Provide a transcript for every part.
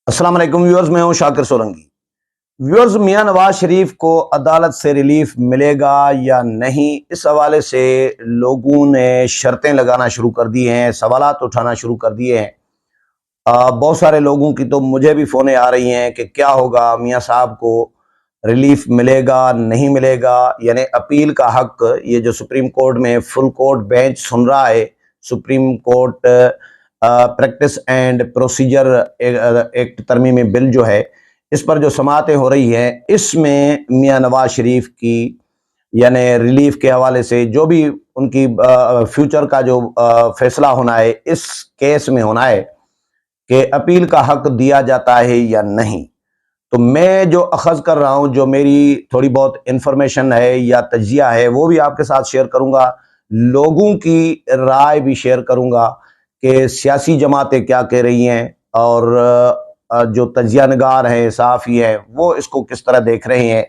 अस्सलाम वालेकुम व्यूअर्स, मैं हूं शाकिर सोलंकी। व्यूअर्स, मियां नवाज शरीफ को अदालत से रिलीफ मिलेगा या नहीं, इस हवाले से लोगों ने शर्तें लगाना शुरू कर दी हैं, सवालात उठाना शुरू कर दिए हैं। बहुत सारे लोगों की तो मुझे भी फ़ोनें आ रही हैं कि क्या होगा, मियां साहब को रिलीफ मिलेगा नहीं मिलेगा। यानी अपील का हक, ये जो सुप्रीम कोर्ट में फुल कोर्ट बेंच सुन रहा है, supreme court practice and procedure act तरमीमी बिल जो है, इस पर जो समातें हो रही हैं, इसमें मियां नवाज शरीफ की यानी रिलीफ के हवाले से जो भी उनकी फ्यूचर का जो फैसला होना है, इस केस में होना है कि अपील का हक दिया जाता है या नहीं। तो मैं जो अखज़ कर रहा हूं, जो मेरी थोड़ी बहुत इंफॉर्मेशन है या तजिया है, वो भी आपके साथ शेयर करूंगा। लोगों की राय भी शेयर करूंगा कि सियासी जमातें क्या कह रही हैं और जो तजिया नगार हैं, सहाफ़ी हैं, वो इसको किस तरह देख रहे हैं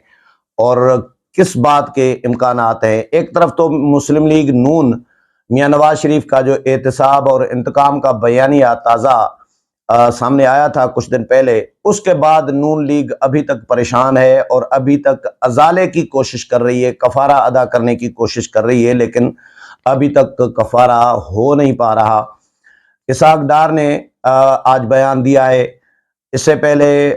और किस बात के इम्कानात हैं। एक तरफ तो मुस्लिम लीग नून, मियां नवाज शरीफ का जो एहतसाब और इंतकाम का बयानिया ताज़ा सामने आया था कुछ दिन पहले, उसके बाद नून लीग अभी तक परेशान है और अभी तक अजाले की कोशिश कर रही है, कफारा अदा करने की कोशिश कर रही है, लेकिन अभी तक कफारा हो नहीं पा रहा। इसहाक डार ने आज बयान दिया है। इससे पहले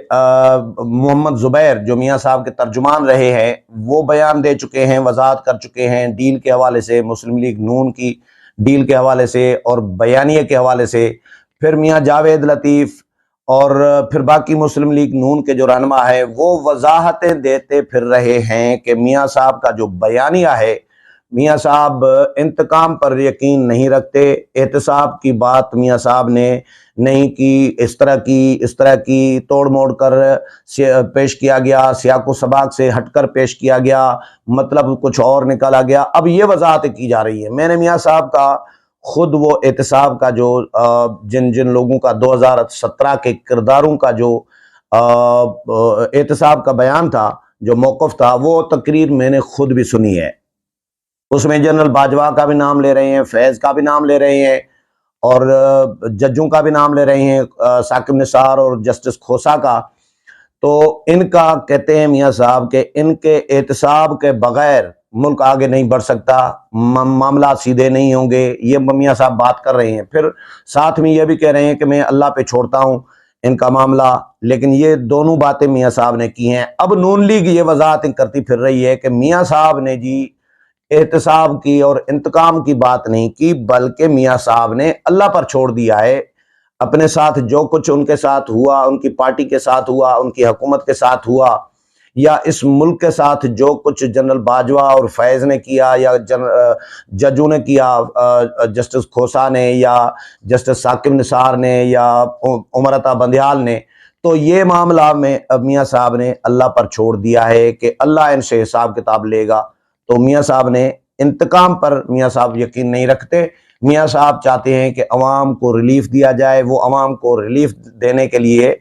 मोहम्मद जुबैर, जो मियां साहब के तर्जुमान रहे हैं, वो बयान दे चुके हैं, वजाहत कर चुके हैं डील के हवाले से, मुस्लिम लीग नून की डील के हवाले से और बयानिए के हवाले से। फिर मियां जावेद लतीफ़ और फिर बाकी मुस्लिम लीग नून के जो रहनुमा है, वो वजाहतें देते फिर रहे हैं कि मियां साहब का जो बयानिया है, मियां साहब इंतकाम पर यकीन नहीं रखते। एहतसाब की बात मियां साहब ने नहीं की, इस तरह की तोड़ मोड़ कर पेश किया गया, सियाको सबाक से हटकर पेश किया गया, मतलब कुछ और निकाला गया। अब ये वजाहतें की जा रही है। मैंने मियां साहब का खुद वो एहतसाब का जो जिन जिन लोगों का 2017 के किरदारों का जो एहतसाब का बयान था, जो मौक़िफ़ था, वो तकरीर मैंने खुद भी सुनी है। उसमें जनरल बाजवा का भी नाम ले रहे हैं, फैज़ का भी नाम ले रहे हैं और जजों का भी नाम ले रहे हैं, साकिब निसार और जस्टिस खोसा का। तो इनका कहते हैं मियां साहब के इनके एहतसाब के बगैर मुल्क आगे नहीं बढ़ सकता, मामला सीधे नहीं होंगे, ये मियां साहब बात कर रहे हैं। फिर साथ में ये भी कह रहे हैं कि मैं अल्लाह पे छोड़ता हूँ इनका मामला। लेकिन ये दोनों बातें मियां साहब ने की हैं। अब नून लीग ये वजाहत करती फिर रही है कि मियां साहब ने जी एहतसाब की और इंतकाम की बात नहीं की, बल्कि मियां साहब ने अल्लाह पर छोड़ दिया है। अपने साथ जो कुछ उनके साथ हुआ, उनकी पार्टी के साथ हुआ, उनकी हुकूमत के साथ हुआ, या इस मुल्क के साथ जो कुछ जनरल बाजवा और फैज़ ने किया या जजों ने किया, जस्टिस खोसा ने या जस्टिस साकिब निसार ने या उमर अता बंदियाल ने, तो ये मामला में अब मियां साहब ने अल्लाह पर छोड़ दिया है कि अल्लाह इनसे हिसाब किताब लेगा। तो मियां साहब ने इंतकाम पर मियां साहब यकीन नहीं रखते। मियां साहब चाहते हैं कि अवाम को रिलीफ दिया जाए। वो अवाम को रिलीफ देने के लिए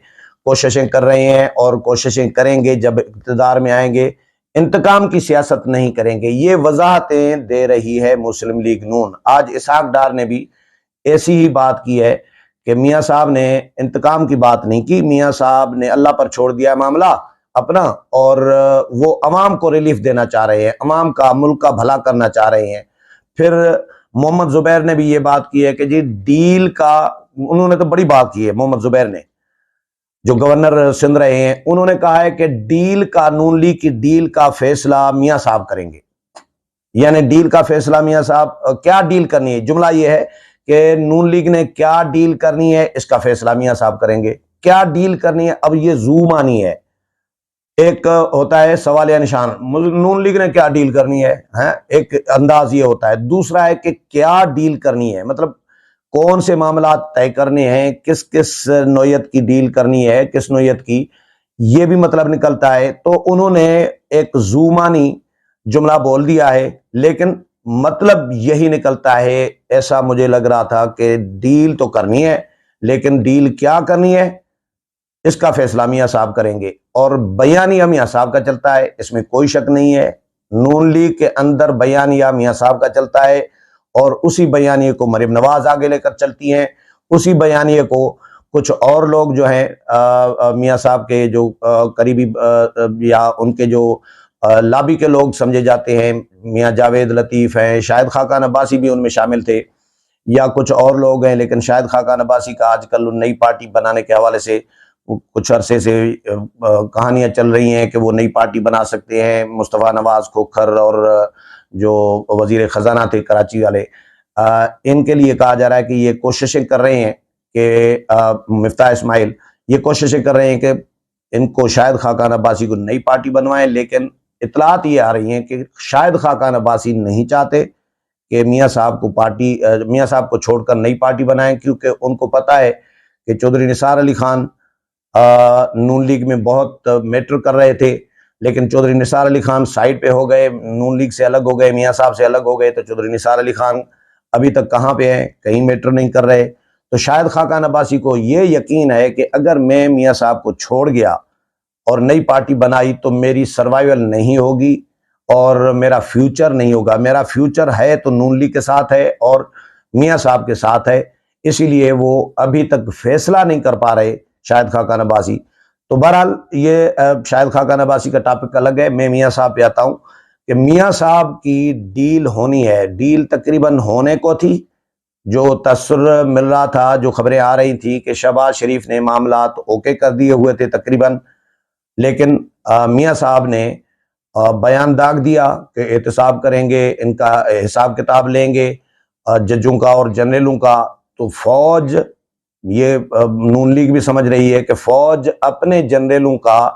कोशिशें कर रहे हैं और कोशिशें करेंगे जब इक़्तिदार में आएंगे। इंतकाम की सियासत नहीं करेंगे। ये वजाहतें दे रही है मुस्लिम लीग नून। आज इसहाक डार ने भी ऐसी ही बात की है कि मियां साहब ने इंतकाम की बात नहीं की, मियां साहब ने अल्लाह पर छोड़ दिया मामला अपना और वो अवाम को रिलीफ देना चाह रहे हैं, अवाम का, मुल्क का भला करना चाह रहे हैं। फिर मोहम्मद जुबैर ने भी ये बात की है कि जी डील का, उन्होंने तो बड़ी बात की है, मोहम्मद जुबैर ने, जो गवर्नर सिंध रहे हैं, उन्होंने कहा है कि डील का, नून लीग की डील का फैसला मियां साहब करेंगे। यानी डील का फैसला मियां साहब, क्या डील करनी है, जुमला ये है कि नून लीग ने क्या डील करनी है, इसका फैसला मियां साहब करेंगे। क्या डील करनी है, अब ये ज़ूमानी है। एक होता है सवाल या निशान, नून लीग ने क्या डील करनी है, एक अंदाज ये होता है। दूसरा है कि क्या डील करनी है, मतलब कौन से मामला तय करने हैं, किस किस नौयत की डील करनी है, किस नौयत की, ये भी मतलब निकलता है। तो उन्होंने एक ज़ूमानी जुमला बोल दिया है, लेकिन मतलब यही निकलता है, ऐसा मुझे लग रहा था कि डील तो करनी है, लेकिन डील क्या करनी है इसका फैसला मियां साहब करेंगे। और बयानिया मियां साहब का चलता है, इसमें कोई शक नहीं है। नून लीग के अंदर बयानिया मियां साहब का चलता है और उसी बयानिए को मरीम नवाज आगे लेकर चलती हैं, उसी बयानिए को कुछ और लोग जो हैं मियाँ साहब के जो करीबी या उनके जो लॉबी के लोग समझे जाते हैं, मियाँ जावेद लतीफ़ हैं, शायद खाकान अब्बासी भी उनमें शामिल थे, या कुछ और लोग हैं, लेकिन शायद खाकान अब्बासी का आजकल नई पार्टी बनाने के हवाले से कुछ अरसे से कहानियां चल रही हैं कि वो नई पार्टी बना सकते हैं। मुस्तफ़ा नवाज खोखर और जो वजीर ख़जाना थे कराची वाले, इनके लिए कहा जा रहा है कि ये कोशिशें कर रहे हैं कि मिफ्ताह इस्माइल ये कोशिशें कर रहे हैं कि इनको शायद खाकान अब्बासी को नई पार्टी बनवाएं, लेकिन इतलात ये आ रही हैं कि शायद खाकान अब्बासी नहीं चाहते कि मियाँ साहब को छोड़कर नई पार्टी बनाएं, क्योंकि उनको पता है कि चौधरी निसार अली खान नून लीग में बहुत मैटर कर रहे थे, लेकिन चौधरी निसार अली खान साइड पे हो गए, नून लीग से अलग हो गए, मियाँ साहब से अलग हो गए। तो चौधरी निसार अली खान अभी तक कहाँ पे हैं, कहीं मैटर नहीं कर रहे। तो शायद खाकान अब्बासी को ये यकीन है कि अगर मैं मियाँ साहब को छोड़ गया और नई पार्टी बनाई तो मेरी सर्वाइवल नहीं होगी और मेरा फ्यूचर नहीं होगा। मेरा फ्यूचर है तो नून लीग के साथ है और मियाँ साहब के साथ है, इसीलिए वो अभी तक फैसला नहीं कर पा रहे शायद खाकान अब्बासी। तो बहरहाल ये शायद खाकान अब्बासी का टॉपिक अलग है। मैं मियाँ साहब पे आता हूँ कि मियाँ साहब की डील होनी है, डील तकरीबन होने को थी। जो तसर मिल रहा था, जो खबरें आ रही थी कि शहबाज शरीफ ने मामलात ओके कर दिए हुए थे तकरीबन, लेकिन मियाँ साहब ने बयान दाग दिया कि एहतसाब करेंगे, इनका हिसाब किताब लेंगे जजों का और जनरलों का। तो फौज, ये नून लीग भी समझ रही है कि फौज अपने जनरलों का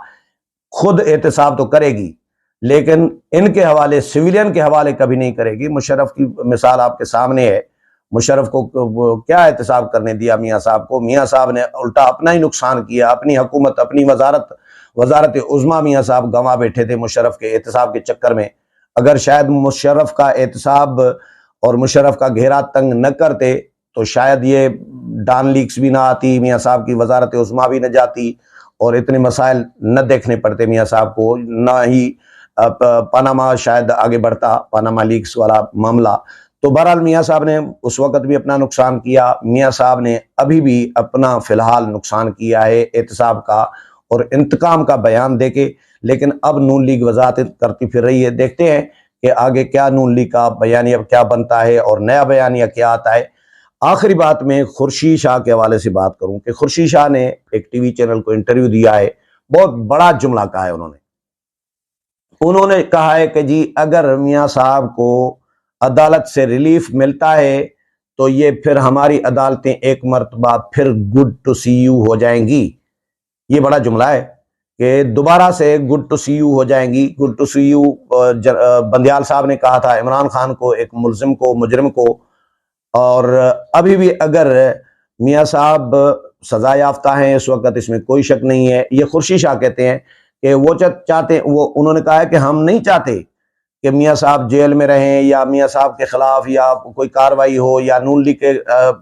खुद एहतसाब तो करेगी, लेकिन इनके हवाले, सिविलियन के हवाले कभी नहीं करेगी। मुशर्रफ की मिसाल आपके सामने है। मुशर्रफ को क्या एहतसाब करने दिया मियाँ साहब को? मियाँ साहब ने उल्टा अपना ही नुकसान किया, अपनी हुकूमत, अपनी वजारत उज़्मा मियाँ साहब गंवा बैठे थे मुशर्रफ के एहतसाब के चक्कर में। अगर शायद मुशर्रफ का एहतसाब और मुशर्रफ का घेरा तंग न करते तो शायद ये डान लीक्स भी ना आती, मियाँ साहब की वजारत उज़्मा भी न जाती और इतने मसाइल न देखने पड़ते मियाँ साहब को, ना ही पनामा शायद आगे बढ़ता, पनामा लीक्स वाला मामला। तो बहरहाल मियाँ साहब ने उस वक्त भी अपना नुकसान किया, मियाँ साहब ने अभी भी अपना फिलहाल नुकसान किया है एहतसाब का और इंतकाम का बयान देके। लेकिन अब नून लीग वजाहत करती फिर रही है। देखते हैं कि आगे क्या नून लीग का बयानिया क्या बनता है और नया बयानिया क्या आता है। आखिरी बात में खुर्शीद शाह के हवाले से बात करूं कि खुर्शीद शाह ने एक टीवी चैनल को इंटरव्यू दिया है, बहुत बड़ा जुमला कहा है उन्होंने कहा है कि जी अगर मियाँ साहब को अदालत से रिलीफ मिलता है तो ये फिर हमारी अदालतें एक मर्तबा फिर गुड टू सी यू हो जाएंगी। ये बड़ा जुमला है कि दोबारा से गुड टू सी यू हो जाएंगी। Good to see you Bandial साहब ने कहा था इमरान खान को, एक मुलजिम को, मुजरिम को। और अभी भी अगर मियाँ साहब सजा याफ्ता हैं इस वक्त, इसमें कोई शक नहीं है। ये खुर्शीद शाह कहते हैं कि वो चाहते, वो उन्होंने कहा है कि हम नहीं चाहते कि मियाँ साहब जेल में रहें या मियाँ साहब के खिलाफ या कोई कार्रवाई हो या नून लीग के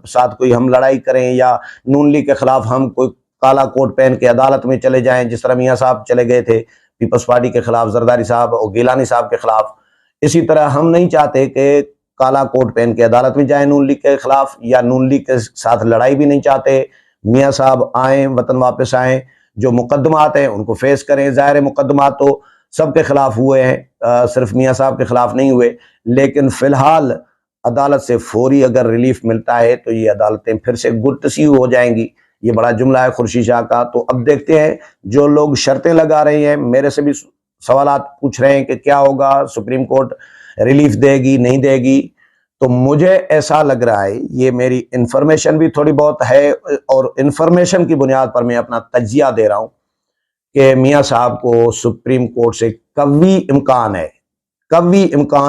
साथ कोई हम लड़ाई करें या नून लीग के खिलाफ हम कोई काला कोट पहन के अदालत में चले जाएं, जिस तरह मियाँ साहब चले गए थे पीपल्स पार्टी के खिलाफ, जरदारी साहब और गिलानी साहब के खिलाफ। इसी तरह हम नहीं चाहते कि काला कोट पहन के अदालत में जाए नून लीग के खिलाफ, या नून लीग के साथ लड़ाई भी नहीं चाहते। मियाँ साहब आए, वतन वापस आए, जो मुकदमात हैं उनको फेस करें। ज़ाहिर मुकदमात तो सबके खिलाफ हुए हैं, सिर्फ मियाँ साहब के खिलाफ नहीं हुए, लेकिन फिलहाल अदालत से फौरी अगर रिलीफ मिलता है तो ये अदालतें फिर से गुड टू सी यू हो जाएंगी। ये बड़ा जुमला है खुर्शीद शाह का। तो अब देखते हैं, जो लोग शर्तें लगा रहे हैं, मेरे से भी सवालात पूछ रहे हैं कि क्या होगा, सुप्रीम कोर्ट रिलीफ देगी नहीं देगी। तो मुझे ऐसा लग रहा है, ये मेरी इंफॉर्मेशन भी थोड़ी बहुत है और इंफॉर्मेशन की बुनियाद पर मैं अपना तजिया दे रहा हूं कि मियाँ साहब को सुप्रीम कोर्ट से कवी इम्कान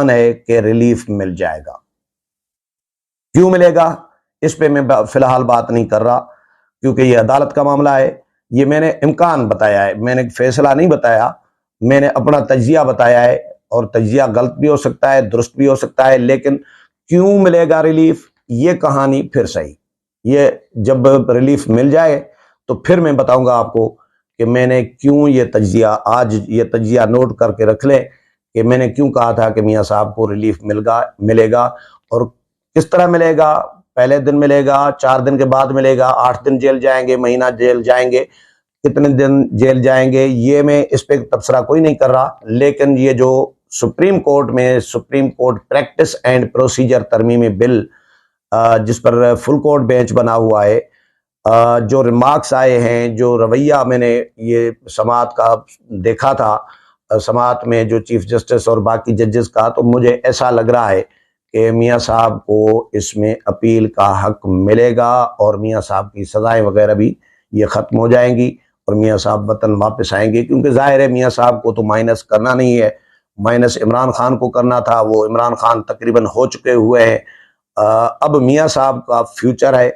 है कि रिलीफ मिल जाएगा। क्यों मिलेगा इस पे मैं फिलहाल बात नहीं कर रहा, क्योंकि ये अदालत का मामला है। ये मैंने इम्कान बताया है, मैंने फैसला नहीं बताया, मैंने अपना तजिया बताया है। और तजिया गलत भी हो सकता है, दुरुस्त भी हो सकता है, लेकिन क्यों मिलेगा रिलीफ, ये कहानी फिर सही, ये जब रिलीफ मिल जाए तो फिर मैं बताऊंगा आपको कि मैंने क्यों ये तजिया, आज ये तजिया नोट करके रख लें कि मैंने क्यों कहा था कि मियाँ साहब को रिलीफ मिलेगा और किस तरह मिलेगा। पहले दिन मिलेगा, 4 दिन के बाद मिलेगा, 8 दिन जेल जाएंगे, महीना जेल जाएंगे, कितने दिन जेल जाएंगे, ये मैं इस पे तबसरा कोई नहीं कर रहा। लेकिन ये जो सुप्रीम कोर्ट में supreme court practice and procedure तरमीमी बिल जिस पर फुल कोर्ट बेंच बना हुआ है, जो रिमार्क्स आए हैं, जो रवैया मैंने ये समाअत का देखा था, समाअत में जो चीफ जस्टिस और बाकी जजेस का, तो मुझे ऐसा लग रहा है कि मियाँ साहब को इसमें अपील का हक मिलेगा और मियाँ साहब की सज़ाएं वगैरह भी ये ख़त्म हो जाएंगी और मियाँ साहब वतन वापस आएंगे। क्योंकि जाहिर है मियाँ साहब को तो माइनस करना नहीं है, माइनस इमरान खान को करना था, वो इमरान खान तकरीबन हो चुके हुए हैं। अब मियाँ साहब का फ्यूचर है,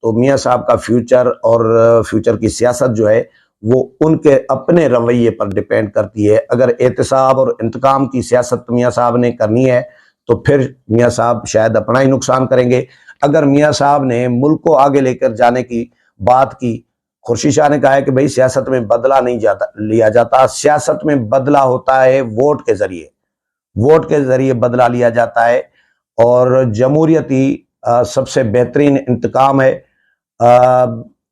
तो मियाँ साहब का फ्यूचर और फ्यूचर की सियासत जो है वो उनके अपने रवैये पर डिपेंड करती है। अगर एहतसाब और इंतकाम की सियासत मियाँ साहब ने करनी है तो फिर मियाँ साहब शायद अपना ही नुकसान करेंगे। अगर मियाँ साहब ने मुल्क को आगे लेकर जाने की बात की, खुर्शीद शाह ने कहा है कि भाई सियासत में बदला नहीं लिया जाता, सियासत में बदला होता है वोट के जरिए, वोट के जरिए बदला लिया जाता है और जमहूरियत ही सबसे बेहतरीन इंतकाम है।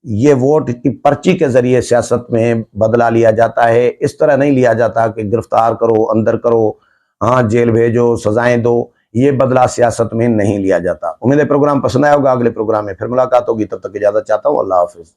ये वोट की पर्ची के जरिए सियासत में बदला लिया जाता है, इस तरह नहीं लिया जाता कि गिरफ्तार करो, अंदर करो, हाँ जेल भेजो, सजाएं दो, ये बदला सियासत में नहीं लिया जाता। उम्मीद है प्रोग्राम पसंद आया होगा। अगले प्रोग्राम में फिर मुलाकात होगी, तब तक इजाजत चाहता हूँ। अल्लाह हाफिज।